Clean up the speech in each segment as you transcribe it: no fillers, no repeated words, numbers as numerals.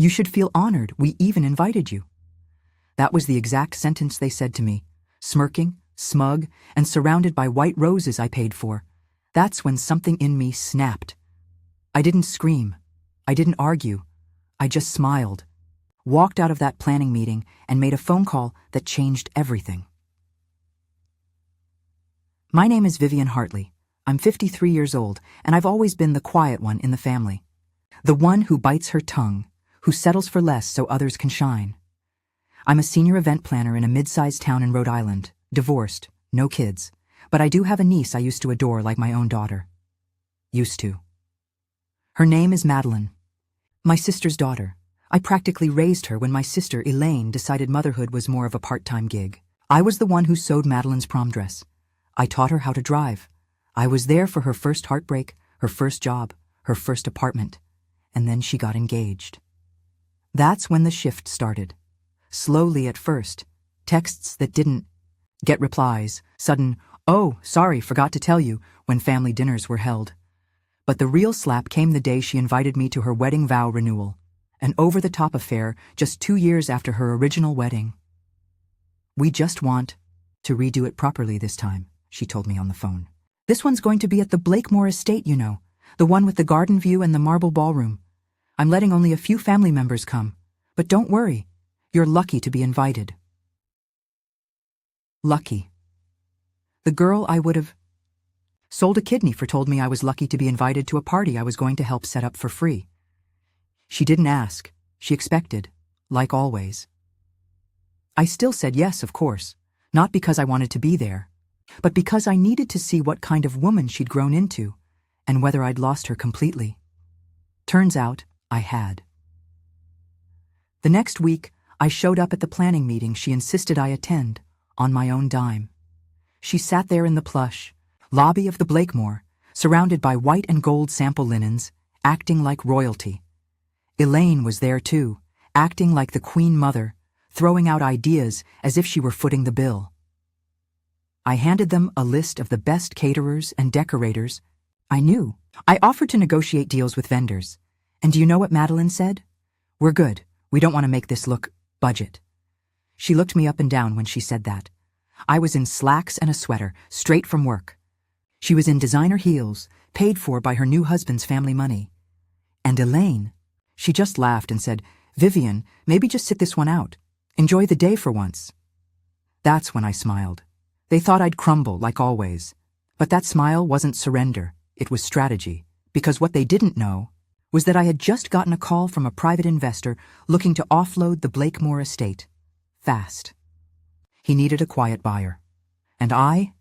You should feel honored, we even invited you. That was the exact sentence they said to me, smirking, smug, and surrounded by white roses I paid for. That's when something in me snapped. I didn't scream. I didn't argue. I just smiled, walked out of that planning meeting, and made a phone call that changed everything. My name is Vivian Hartley. I'm 53 years old, and I've always been the quiet one in the family. The one who bites her tongue, who settles for less so others can shine. I'm a senior event planner in a mid-sized town in Rhode Island, divorced, no kids, but I do have a niece I used to adore like my own daughter. Used to. Her name is Madeline. My sister's daughter. I practically raised her when my sister, Elaine, decided motherhood was more of a part-time gig. I was the one who sewed Madeline's prom dress. I taught her how to drive. I was there for her first heartbreak, her first job, her first apartment, and then she got engaged. That's when the shift started. Slowly at first, texts that didn't get replies, sudden, "Oh, sorry, forgot to tell you," when family dinners were held. But the real slap came the day she invited me to her wedding vow renewal, an over-the-top affair just 2 years after her original wedding. "We just want to redo it properly this time," she told me on the phone. "This one's going to be at the Blakemore estate, you know, the one with the garden view and the marble ballroom. I'm letting only a few family members come, but don't worry, you're lucky to be invited." Lucky. The girl I would have sold a kidney for told me I was lucky to be invited to a party I was going to help set up for free. She didn't ask, she expected, like always. I still said yes, of course, not because I wanted to be there, but because I needed to see what kind of woman she'd grown into, and whether I'd lost her completely. Turns out, I had. The next week, I showed up at the planning meeting she insisted I attend, on my own dime. She sat there in the plush lobby of the Blakemore, surrounded by white and gold sample linens, acting like royalty. Elaine was there too, acting like the Queen Mother, throwing out ideas as if she were footing the bill. I handed them a list of the best caterers and decorators I knew. I offered to negotiate deals with vendors. And do you know what Madeline said? "We're good. We don't want to make this look budget." She looked me up and down when she said that. I was in slacks and a sweater, straight from work. She was in designer heels, paid for by her new husband's family money. And Elaine, she just laughed and said, "Vivian, maybe just sit this one out. Enjoy the day for once." That's when I smiled. They thought I'd crumble, like always. But that smile wasn't surrender, it was strategy. Because what they didn't know was that I had just gotten a call from a private investor looking to offload the Blakemore estate. Fast. He needed a quiet buyer. And I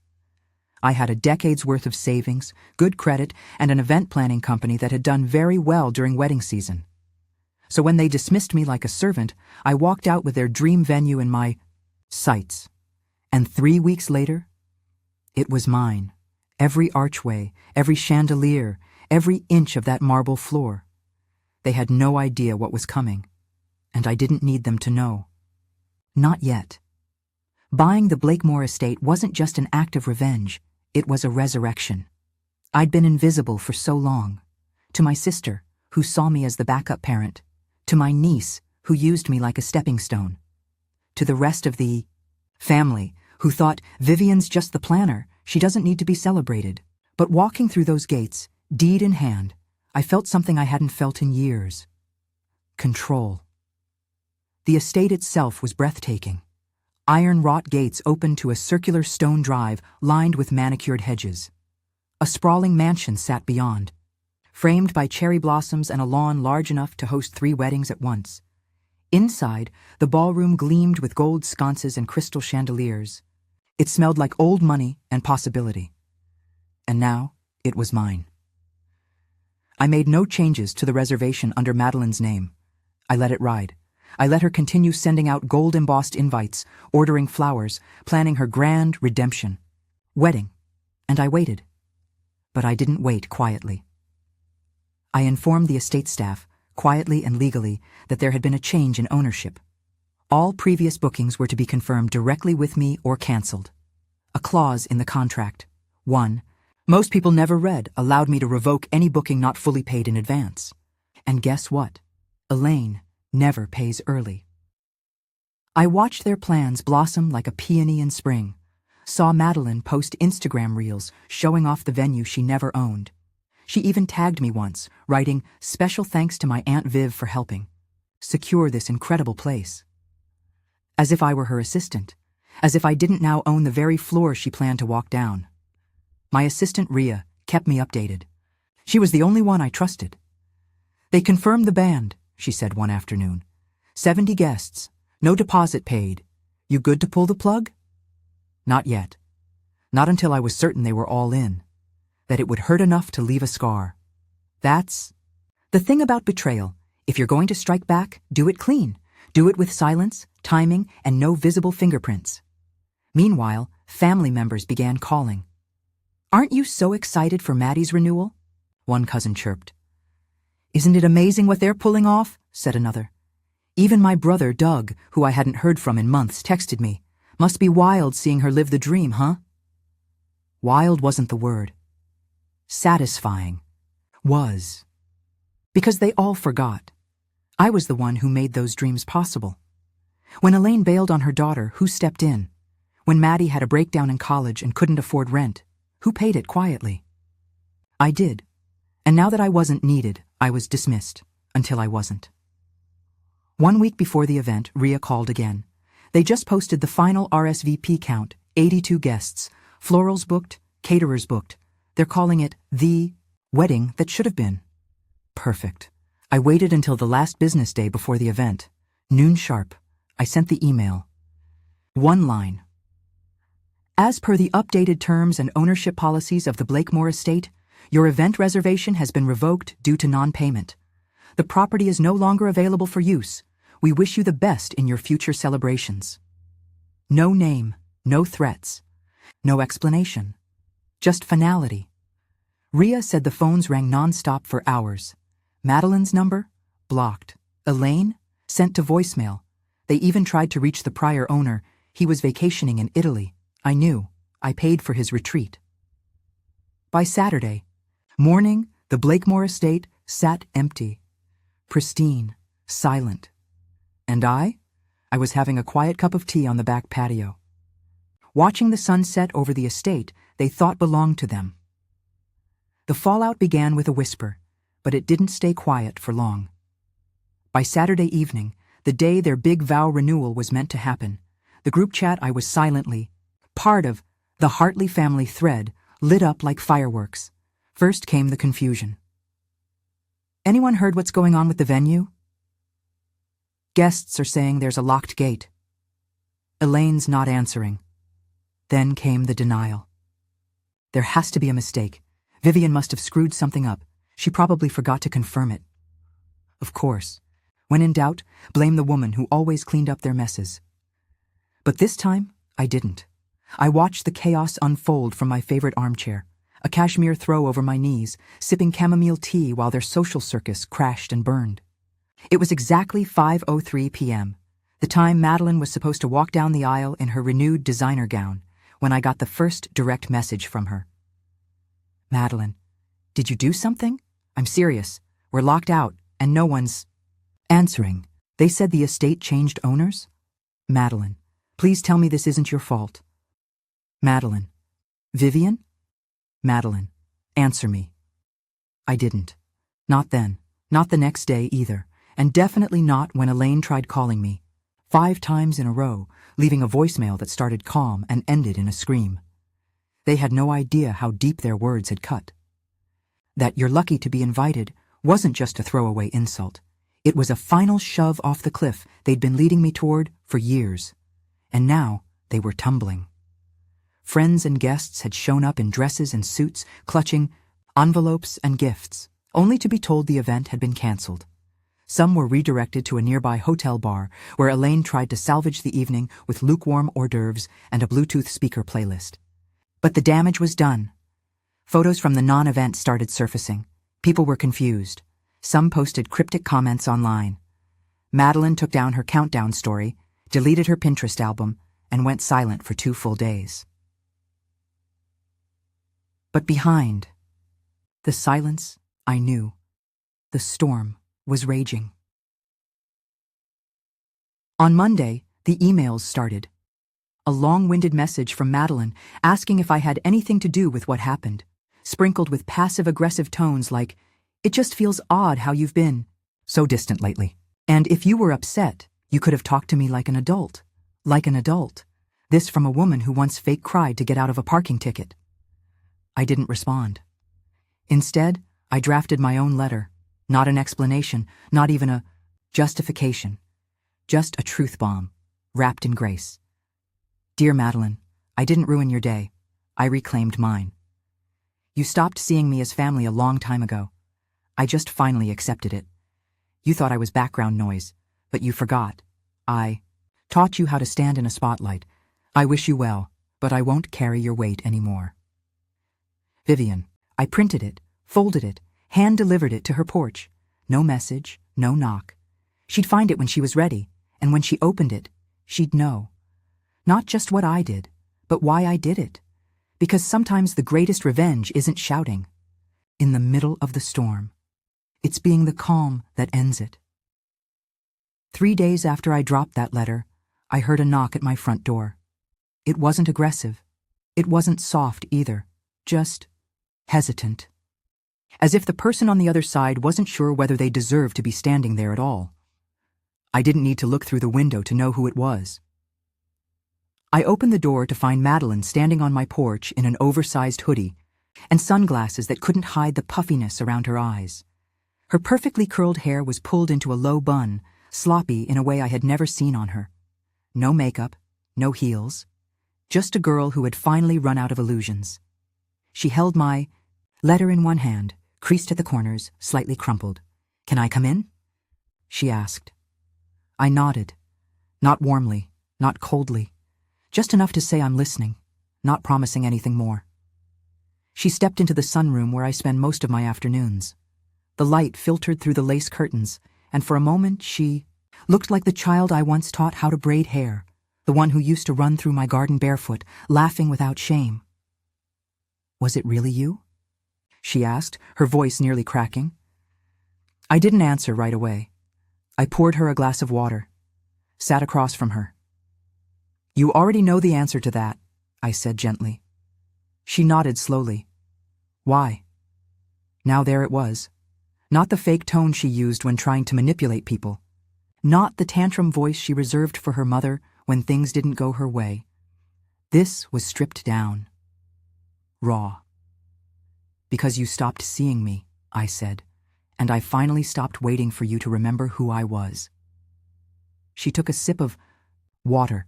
had a decade's worth of savings, good credit, and an event planning company that had done very well during wedding season. So when they dismissed me like a servant, I walked out with their dream venue in my sights. And 3 weeks later, it was mine. Every archway, every chandelier, every inch of that marble floor. They had no idea what was coming, and I didn't need them to know. Not yet. Buying the Blakemore estate wasn't just an act of revenge, it was a resurrection. I'd been invisible for so long. To my sister, who saw me as the backup parent. To my niece, who used me like a stepping stone. To the rest of the family, who thought, "Vivian's just the planner, she doesn't need to be celebrated." But walking through those gates, deed in hand, I felt something I hadn't felt in years. Control. The estate itself was breathtaking. Iron-wrought gates opened to a circular stone drive lined with manicured hedges. A sprawling mansion sat beyond, framed by cherry blossoms and a lawn large enough to host 3 weddings at once. Inside, the ballroom gleamed with gold sconces and crystal chandeliers. It smelled like old money and possibility. And now, it was mine. I made no changes to the reservation under Madeline's name. I let it ride. I let her continue sending out gold-embossed invites, ordering flowers, planning her grand redemption. Wedding. And I waited. But I didn't wait quietly. I informed the estate staff, quietly and legally, that there had been a change in ownership. All previous bookings were to be confirmed directly with me or cancelled. A clause in the contract, one, most people never read, allowed me to revoke any booking not fully paid in advance. And guess what? Elaine, never pays early. I watched their plans blossom like a peony in spring, saw Madeline post Instagram reels showing off the venue she never owned. She even tagged me once, writing, "Special thanks to my Aunt Viv for helping secure this incredible place." As if I were her assistant, as if I didn't now own the very floor she planned to walk down. My assistant Ria kept me updated. She was the only one I trusted. "They confirmed the band," she said one afternoon. 70 guests, no deposit paid. You good to pull the plug?" Not yet. Not until I was certain they were all in. That it would hurt enough to leave a scar. That's the thing about betrayal. If you're going to strike back, do it clean. Do it with silence, timing, and no visible fingerprints. Meanwhile, family members began calling. "Aren't you so excited for Maddie's renewal?" one cousin chirped. "Isn't it amazing what they're pulling off?" said another. Even my brother, Doug, who I hadn't heard from in months, texted me. "Must be wild seeing her live the dream, huh?" Wild wasn't the word. Satisfying was. Because they all forgot. I was the one who made those dreams possible. When Elaine bailed on her daughter, who stepped in? When Maddie had a breakdown in college and couldn't afford rent, who paid it quietly? I did. And now that I wasn't needed, I was dismissed, until I wasn't. 1 week before the event, Ria called again. They just posted the final RSVP count, 82 guests, florals booked, caterers booked. They're calling it the wedding that should have been. Perfect. I waited until the last business day before the event. Noon sharp. I sent the email. One line. "As per the updated terms and ownership policies of the Blakemore estate, your event reservation has been revoked due to non-payment. The property is no longer available for use. We wish you the best in your future celebrations." No name, no threats, no explanation. Just finality. Ria said the phones rang non-stop for hours. Madeline's number? Blocked. Elaine? Sent to voicemail. They even tried to reach the prior owner. He was vacationing in Italy. I knew. I paid for his retreat. By Saturday morning, the Blakemore estate sat empty. Pristine. Silent. And I was having a quiet cup of tea on the back patio. Watching the sun set over the estate they thought belonged to them. The fallout began with a whisper, but it didn't stay quiet for long. By Saturday evening, the day their big vow renewal was meant to happen, the group chat I was silently part of, the Hartley family thread, lit up like fireworks. First came the confusion. "Anyone heard what's going on with the venue?" "Guests are saying there's a locked gate." Elaine's not answering. Then came the denial. "There has to be a mistake. Vivian must have screwed something up. She probably forgot to confirm it." Of course. When in doubt, blame the woman who always cleaned up their messes. But this time, I didn't. I watched the chaos unfold from my favorite armchair, a cashmere throw over my knees, sipping chamomile tea while their social circus crashed and burned. It was exactly 5:03 p.m., the time Madeline was supposed to walk down the aisle in her renewed designer gown, when I got the first direct message from her. "Madeline, did you do something? I'm serious. We're locked out, and no one's answering. They said the estate changed owners?" "Madeline, please tell me this isn't your fault." "Madeline. Vivian?" "Madeline, answer me." I didn't. Not then. Not the next day either. And definitely not when Elaine tried calling me. 5 times in a row, leaving a voicemail that started calm and ended in a scream. They had no idea how deep their words had cut. That "you're lucky to be invited" wasn't just a throwaway insult. It was a final shove off the cliff they'd been leading me toward for years. And now they were tumbling. Friends and guests had shown up in dresses and suits, clutching envelopes and gifts, only to be told the event had been canceled. Some were redirected to a nearby hotel bar where Elaine tried to salvage the evening with lukewarm hors d'oeuvres and a Bluetooth speaker playlist. But the damage was done. Photos from the non-event started surfacing. People were confused. Some posted cryptic comments online. Madeline took down her countdown story, deleted her Pinterest album, and went silent for 2 full days. But behind the silence, I knew. The storm was raging. On Monday, the emails started. A long-winded message from Madeline asking if I had anything to do with what happened, sprinkled with passive-aggressive tones like, "It just feels odd how you've been so distant lately. And if you were upset, you could have talked to me like an adult." Like an adult. This from a woman who once fake cried to get out of a parking ticket. I didn't respond. Instead, I drafted my own letter. Not an explanation, not even a justification. Just a truth bomb, wrapped in grace. Dear Madeline, I didn't ruin your day. I reclaimed mine. You stopped seeing me as family a long time ago. I just finally accepted it. You thought I was background noise, but you forgot. I taught you how to stand in a spotlight. I wish you well, but I won't carry your weight anymore. Vivian. I printed it, folded it, hand-delivered it to her porch. No message, no knock. She'd find it when she was ready, and when she opened it, she'd know. Not just what I did, but why I did it. Because sometimes the greatest revenge isn't shouting. In the middle of the storm. It's being the calm that ends it. 3 days after I dropped that letter, I heard a knock at my front door. It wasn't aggressive. It wasn't soft either. Just hesitant. As if the person on the other side wasn't sure whether they deserved to be standing there at all. I didn't need to look through the window to know who it was. I opened the door to find Madeline standing on my porch in an oversized hoodie and sunglasses that couldn't hide the puffiness around her eyes. Her perfectly curled hair was pulled into a low bun, sloppy in a way I had never seen on her. No makeup, no heels. Just a girl who had finally run out of illusions. She held my letter in one hand, creased at the corners, slightly crumpled. "Can I come in?" she asked. I nodded. Not warmly, not coldly. Just enough to say I'm listening, not promising anything more. She stepped into the sunroom where I spend most of my afternoons. The light filtered through the lace curtains, and for a moment she looked like the child I once taught how to braid hair, the one who used to run through my garden barefoot, laughing without shame. "Was it really you?" she asked, her voice nearly cracking. I didn't answer right away. I poured her a glass of water, sat across from her. "You already know the answer to that," I said gently. She nodded slowly. "Why?" Now there it was. Not the fake tone she used when trying to manipulate people. Not the tantrum voice she reserved for her mother when things didn't go her way. This was stripped down. Raw. "Because you stopped seeing me," I said, "and I finally stopped waiting for you to remember who I was." She took a sip of water.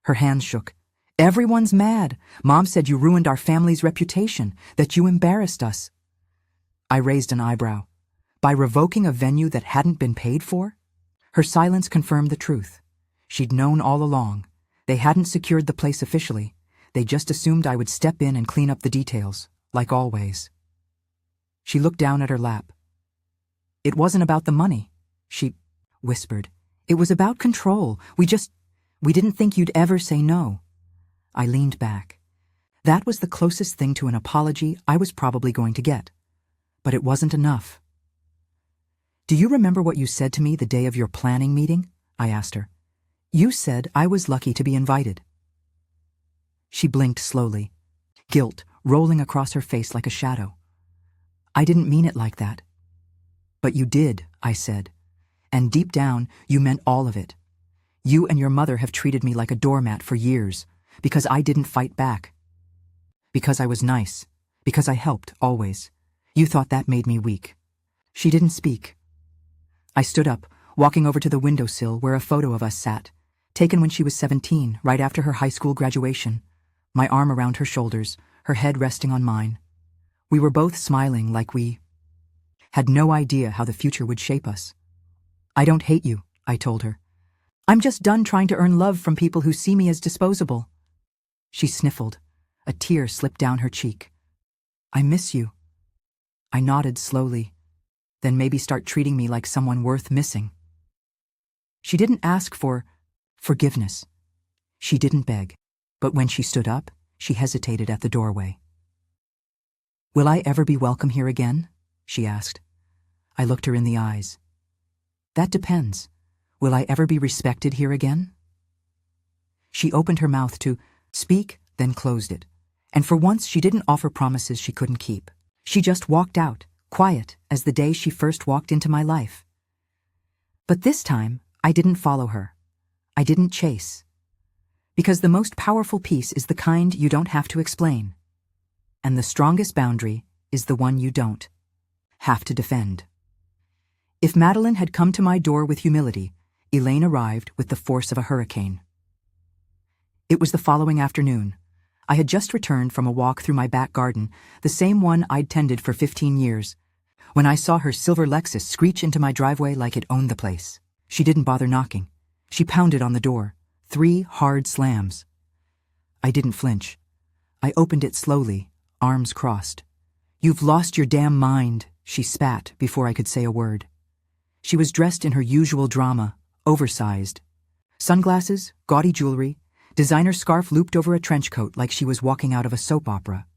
Her hands shook. "Everyone's mad. Mom said you ruined our family's reputation, that you embarrassed us." I raised an eyebrow. By revoking a venue that hadn't been paid for? Her silence confirmed the truth. She'd known all along. They hadn't secured the place officially. They just assumed I would step in and clean up the details, like always. She looked down at her lap. "It wasn't about the money," she whispered. "It was about control. We didn't think you'd ever say no." I leaned back. That was the closest thing to an apology I was probably going to get. But it wasn't enough. "Do you remember what you said to me the day of your planning meeting?" I asked her. "You said I was lucky to be invited." She blinked slowly, guilt rolling across her face like a shadow. "I didn't mean it like that." "But you did," I said. "And deep down, you meant all of it. You and your mother have treated me like a doormat for years, because I didn't fight back. Because I was nice. Because I helped, always. You thought that made me weak." She didn't speak. I stood up, walking over to the windowsill where a photo of us sat, taken when she was 17, right after her high school graduation, my arm around her shoulders, her head resting on mine. We were both smiling like we had no idea how the future would shape us. "I don't hate you," I told her. "I'm just done trying to earn love from people who see me as disposable." She sniffled. A tear slipped down her cheek. "I miss you." I nodded slowly. "Then maybe start treating me like someone worth missing." She didn't ask for forgiveness. She didn't beg. But when she stood up, she hesitated at the doorway. "Will I ever be welcome here again?" she asked. I looked her in the eyes. "That depends. Will I ever be respected here again? She opened her mouth to speak, then closed it. And for once she didn't offer promises she couldn't keep. She just walked out, quiet as the day she first walked into my life. But this time, I didn't follow her. I didn't chase. Because the most powerful peace is the kind you don't have to explain. And the strongest boundary is the one you don't have to defend. If Madeline had come to my door with humility, Elaine arrived with the force of a hurricane. It was the following afternoon. I had just returned from a walk through my back garden, the same one I'd tended for 15 years, when I saw her silver Lexus screech into my driveway like it owned the place. She didn't bother knocking. She pounded on the door, 3 hard slams. I didn't flinch. I opened it slowly, arms crossed. "You've lost your damn mind," she spat before I could say a word. She was dressed in her usual drama, oversized. Sunglasses, gaudy jewelry, designer scarf looped over a trench coat like she was walking out of a soap opera.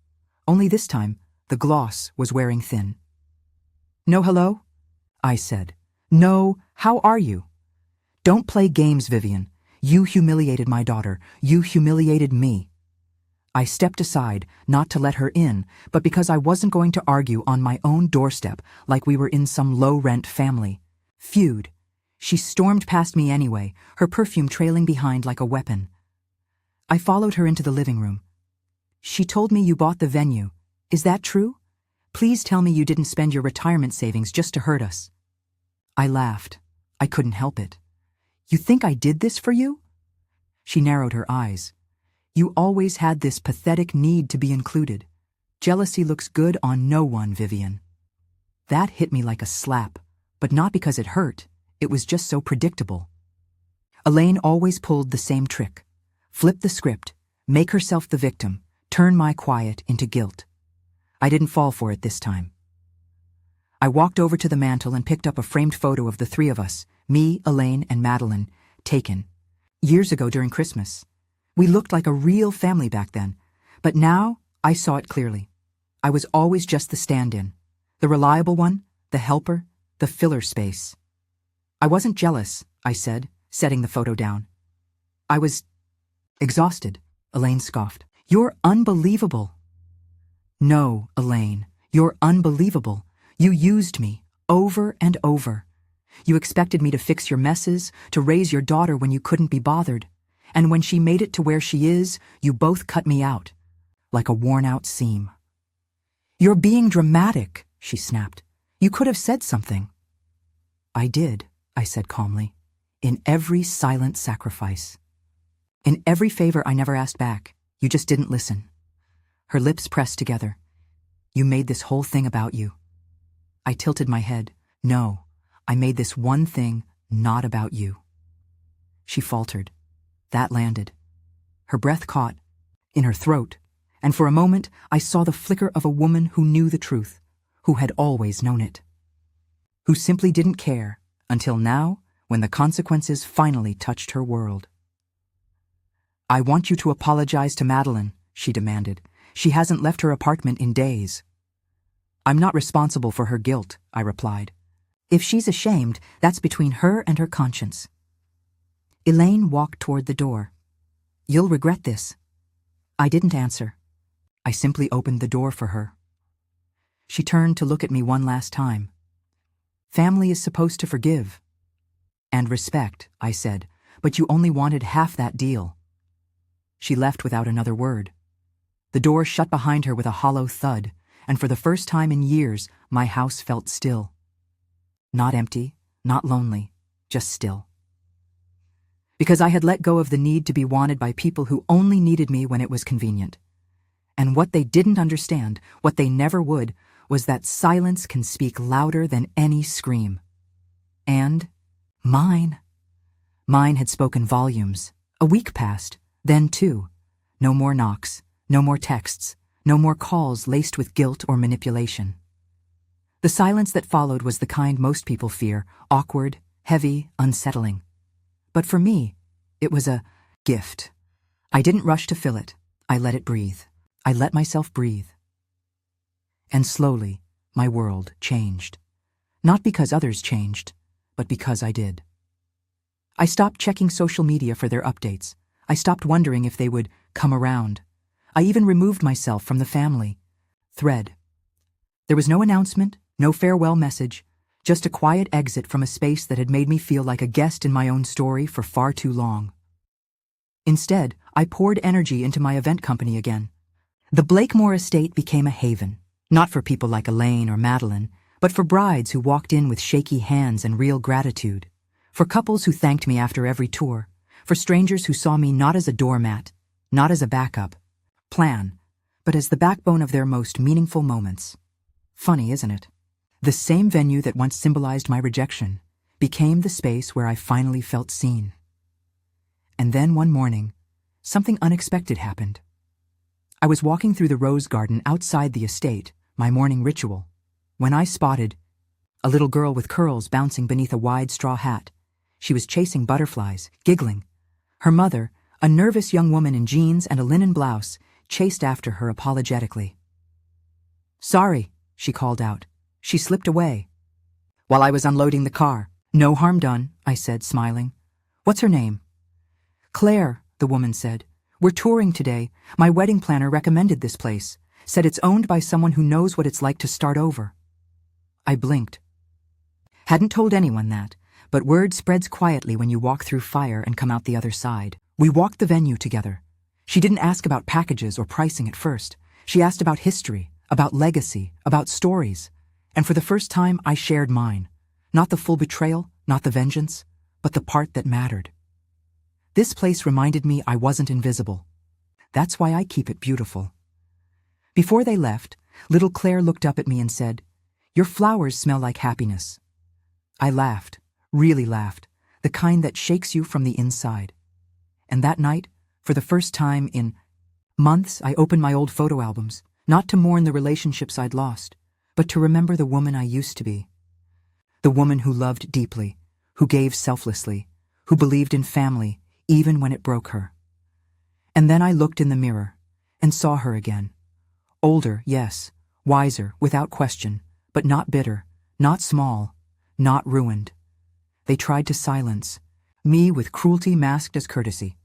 Only this time, the gloss was wearing thin. "No hello?" I said. "No, how are you?" "Don't play games, Vivian. You humiliated my daughter. You humiliated me." I stepped aside, not to let her in, but because I wasn't going to argue on my own doorstep like we were in some low-rent family feud. She stormed past me anyway, her perfume trailing behind like a weapon. I followed her into the living room. "She told me you bought the venue. Is that true? Please tell me you didn't spend your retirement savings just to hurt us." I laughed. I couldn't help it. "You think I did this for you?" She narrowed her eyes. "You always had this pathetic need to be included. Jealousy looks good on no one, Vivian." That hit me like a slap, but not because it hurt. It was just so predictable. Elaine always pulled the same trick. Flip the script, make herself the victim, turn my quiet into guilt. I didn't fall for it this time. I walked over to the mantel and picked up a framed photo of the 3 of us, me, Elaine, and Madeline, taken years ago during Christmas. We looked like a real family back then, but now I saw it clearly. I was always just the stand-in, the reliable one, the helper, the filler space. "I wasn't jealous," I said, setting the photo down. "I was exhausted," Elaine scoffed. "You're unbelievable." "No, Elaine, you're unbelievable. You used me, over and over. You expected me to fix your messes, to raise your daughter when you couldn't be bothered. And when she made it to where she is, you both cut me out, like a worn-out seam." "You're being dramatic," she snapped. "You could have said something." "I did," I said calmly, "in every silent sacrifice. In every favor I never asked back. You just didn't listen." Her lips pressed together. "You made this whole thing about you." I tilted my head. "No, I made this one thing not about you." She faltered. That landed. Her breath caught in her throat, and for a moment I saw the flicker of a woman who knew the truth, who had always known it. Who simply didn't care until now, when the consequences finally touched her world. "I want you to apologize to Madeline," she demanded. "She hasn't left her apartment in days." "I'm not responsible for her guilt," I replied. "If she's ashamed, that's between her and her conscience." Elaine walked toward the door. "You'll regret this." I didn't answer. I simply opened the door for her. She turned to look at me one last time. "Family is supposed to forgive." "And respect," I said, "but you only wanted half that deal." She left without another word. The door shut behind her with a hollow thud, and for the first time in years, my house felt still. Not empty, not lonely, just still. Because I had let go of the need to be wanted by people who only needed me when it was convenient. And what they didn't understand, what they never would, was that silence can speak louder than any scream. And mine. Mine had spoken volumes. A week passed, then 2. No more knocks, no more texts, no more calls laced with guilt or manipulation. The silence that followed was the kind most people fear, awkward, heavy, unsettling. But for me, it was a gift. I didn't rush to fill it. I let it breathe. I let myself breathe. And slowly, my world changed. Not because others changed, but because I did. I stopped checking social media for their updates. I stopped wondering if they would come around. I even removed myself from the family thread. There was no announcement, no farewell message, just a quiet exit from a space that had made me feel like a guest in my own story for far too long. Instead, I poured energy into my event company again. The Blakemore estate became a haven, not for people like Elaine or Madeline, but for brides who walked in with shaky hands and real gratitude, for couples who thanked me after every tour, for strangers who saw me not as a doormat, not as a backup plan, but as the backbone of their most meaningful moments. Funny, isn't it? The same venue that once symbolized my rejection became the space where I finally felt seen. And then one morning, something unexpected happened. I was walking through the rose garden outside the estate, my morning ritual, when I spotted a little girl with curls bouncing beneath a wide straw hat. She was chasing butterflies, giggling. Her mother, a nervous young woman in jeans and a linen blouse, chased after her apologetically. "Sorry," she called out. She slipped away. While I was unloading the car. "No harm done," I said, smiling. "What's her name?" "Claire," the woman said. "We're touring today. My wedding planner recommended this place, said it's owned by someone who knows what it's like to start over." I blinked. Hadn't told anyone that, but word spreads quietly when you walk through fire and come out the other side. We walked the venue together. She didn't ask about packages or pricing at first. She asked about history, about legacy, about stories. And for the first time, I shared mine. Not the full betrayal, not the vengeance, but the part that mattered. This place reminded me I wasn't invisible. That's why I keep it beautiful. Before they left, little Claire looked up at me and said, "Your flowers smell like happiness." I laughed, really laughed, the kind that shakes you from the inside. And that night, for the first time in months, I opened my old photo albums, not to mourn the relationships I'd lost, but to remember the woman I used to be. The woman who loved deeply, who gave selflessly, who believed in family, even when it broke her. And then I looked in the mirror and saw her again. Older, yes, wiser, without question, but not bitter, not small, not ruined. They tried to silence me with cruelty masked as courtesy,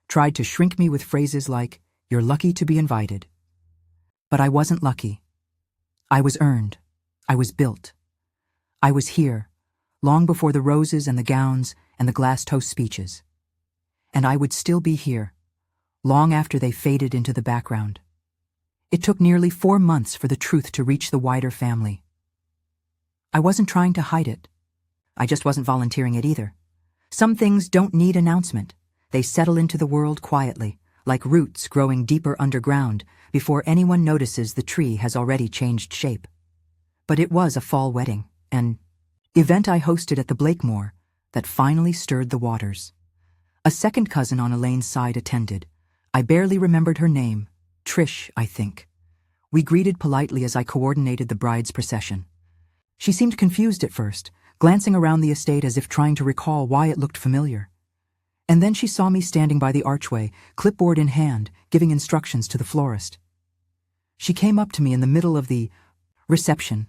tried to shrink me with phrases like, "You're lucky to be invited." But I wasn't lucky. I was earned. I was built. I was here, long before the roses and the gowns and the glass toast speeches. And I would still be here, long after they faded into the background. It took nearly 4 months for the truth to reach the wider family. I wasn't trying to hide it. I just wasn't volunteering it either. Some things don't need announcement. They settle into the world quietly, like roots growing deeper underground before anyone notices the tree has already changed shape. But it was a fall wedding, an event I hosted at the Blakemore that finally stirred the waters. A second cousin on Elaine's side attended. I barely remembered her name. Trish, I think. We greeted politely as I coordinated the bride's procession. She seemed confused at first, glancing around the estate as if trying to recall why it looked familiar. And then she saw me standing by the archway, clipboard in hand, giving instructions to the florist. She came up to me in the middle of the reception,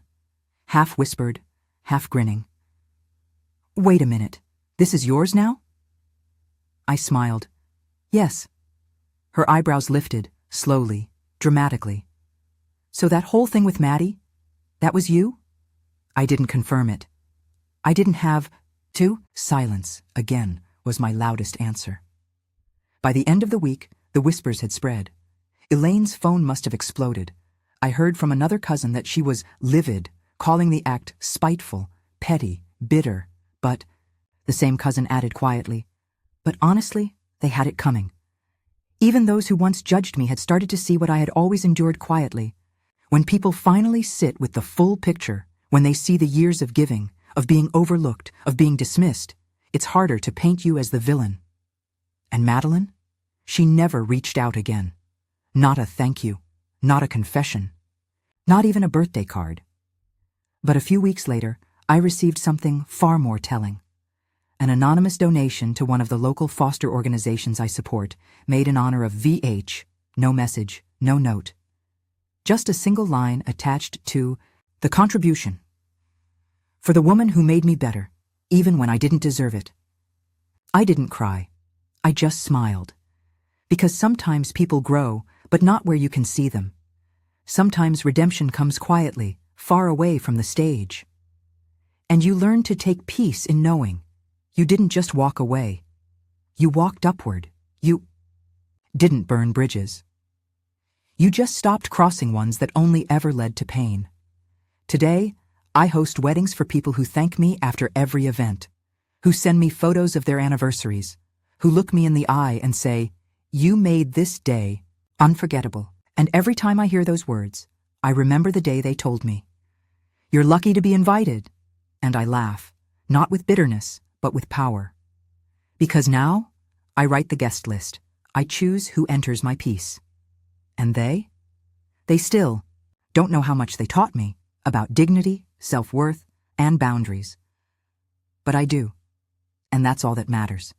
half whispered, half grinning. "Wait a minute, this is yours now?" I smiled. "Yes." Her eyebrows lifted, slowly, dramatically. "So that whole thing with Maddie, that was you?" I didn't confirm it. "I didn't have to?" Silence, again, was my loudest answer. By the end of the week, the whispers had spread. Elaine's phone must have exploded. I heard from another cousin that she was livid, calling the act spiteful, petty, bitter, but, the same cousin added quietly, but honestly, they had it coming. Even those who once judged me had started to see what I had always endured quietly. When people finally sit with the full picture, when they see the years of giving, of being overlooked, of being dismissed, it's harder to paint you as the villain. And Madeline? She never reached out again. Not a thank you, not a confession, not even a birthday card. But a few weeks later, I received something far more telling. An anonymous donation to one of the local foster organizations I support, made in honor of VH, no message, no note. Just a single line attached to the contribution. For the woman who made me better, even when I didn't deserve it. I didn't cry. I just smiled. Because sometimes people grow, but not where you can see them. Sometimes redemption comes quietly, far away from the stage. And you learn to take peace in knowing you didn't just walk away. You walked upward. You didn't burn bridges. You just stopped crossing ones that only ever led to pain. Today, I host weddings for people who thank me after every event, who send me photos of their anniversaries, who look me in the eye and say, "You made this day unforgettable." And every time I hear those words, I remember the day they told me, "You're lucky to be invited." And I laugh, not with bitterness, but with power. Because now, I write the guest list. I choose who enters my piece. And they still don't know how much they taught me about dignity, self-worth, and boundaries. But I do. And that's all that matters.